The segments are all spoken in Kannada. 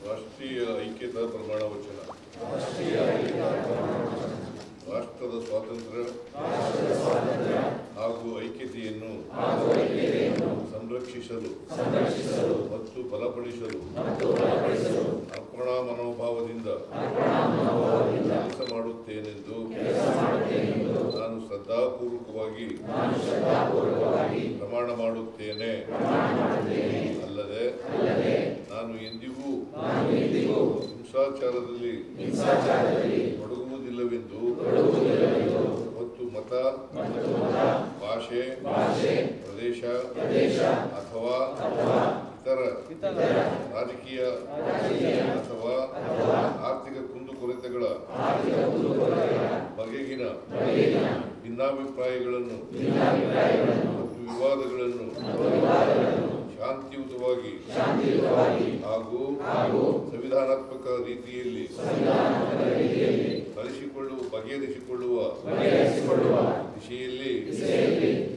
ರಾಷ್ಟ್ರೀಯ ಐಕ್ಯತಾ ಪ್ರಮಾಣ ವಚನ. ರಾಷ್ಟ್ರದ ಸ್ವಾತಂತ್ರ್ಯ ಹಾಗೂ ಐಕ್ಯತೆಯನ್ನು ಸಂರಕ್ಷಿಸಲು ಮತ್ತು ಬಲಪಡಿಸಲು ಅರ್ಪಣಾ ಮನೋಭಾವದಿಂದ ಕೆಲಸ ಮಾಡುತ್ತೇನೆಂದು ನಾನು ಶ್ರದ್ಧಾಪೂರ್ವಕವಾಗಿ ಪ್ರಮಾಣ ಮಾಡುತ್ತೇನೆ. ಅಲ್ಲದೆ ನಾನು ಎಂದಿಗೂ ಹಿಂಸಾಚಾರದಲ್ಲಿ ತೊಡಗುವುದಿಲ್ಲವೆಂದು ಮತ್ತು ಮತ, ಭಾಷೆ, ಪ್ರದೇಶ ಅಥವಾ ಇತರ ರಾಜಕೀಯ ಅಥವಾ ಆರ್ಥಿಕ ಕುಂದುಕೊರತೆಗಳ ಬಗೆಗಿನ ಭಿನ್ನಾಭಿಪ್ರಾಯಗಳನ್ನು ಮತ್ತು ವಿವಾದಗಳನ್ನು ಶಾಂತಿಯುತವಾಗಿ ಹಾಗೂ ಸಂವಿಧಾನಾತ್ಮಕ ರೀತಿಯಲ್ಲಿ ಬಗೆಹರಿಸಿಕೊಳ್ಳುವ ದಿಶೆಯಲ್ಲಿ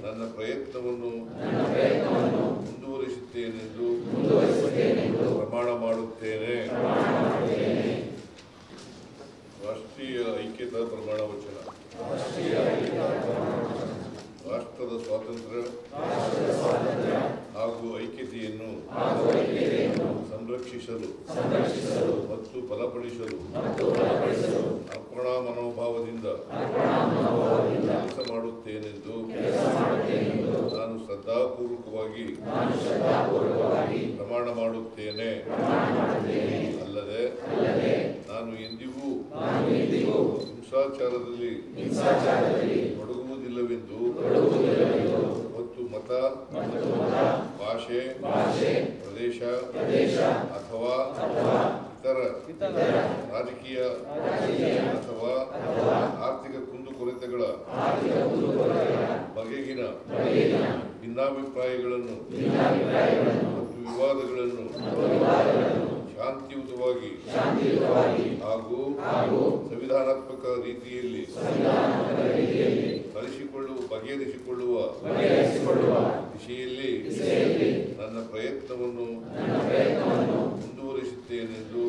ನನ್ನ ಪ್ರಯತ್ನವನ್ನು ಮುಂದುವರಿಸುತ್ತೇನೆಂದು ಪ್ರಮಾಣ ಮಾಡುತ್ತೇನೆ. ರಾಷ್ಟ್ರೀಯ ಐಕ್ಯತಾ ಪ್ರಮಾಣ ವಚನ. ರಾಷ್ಟ್ರದ ಸ್ವಾತಂತ್ರ್ಯ ಹಾಗೂ ಐಕ್ಯತೆಯನ್ನು ಸಂರಕ್ಷಿಸಲು ಮತ್ತು ಬಲಪಡಿಸಲು ಅರ್ಪಣಾ ಮನೋಭಾವದಿಂದ ಕೆಲಸ ಮಾಡುತ್ತೇನೆಂದು ನಾನು ಶ್ರದ್ಧಾಪೂರ್ವಕವಾಗಿ ಪ್ರಮಾಣ ಮಾಡುತ್ತೇನೆ. ಅಲ್ಲದೆ ನಾನು ಎಂದಿಗೂ ಹಿಂಸಾಚಾರದಲ್ಲಿ ತೊಡಗುವುದಿಲ್ಲವೆಂದು ಮತ್ತು ಮತ, ಭಾಷೆ, ಪ್ರದೇಶ ಅಥವಾ ಇತರ ರಾಜಕೀಯ ಅಥವಾ ಆರ್ಥಿಕ ಕುಂದುಕೊರತೆಗಳ ಬಗೆಗಿನ ಭಿನ್ನಾಭಿಪ್ರಾಯಗಳನ್ನು ಮತ್ತು ವಿವಾದಗಳನ್ನು ಶಾಂತಿಯುತವಾಗಿ ಹಾಗೂ ಸಂವಿಧಾನಾತ್ಮಕ ರೀತಿಯಲ್ಲಿ ಬಗೆಹರಿಸಿಕೊಳ್ಳುವ ದಿಶೆಯಲ್ಲಿ ನನ್ನ ಪ್ರಯತ್ನವನ್ನು ಮುಂದುವರಿಸುತ್ತೇನೆಂದು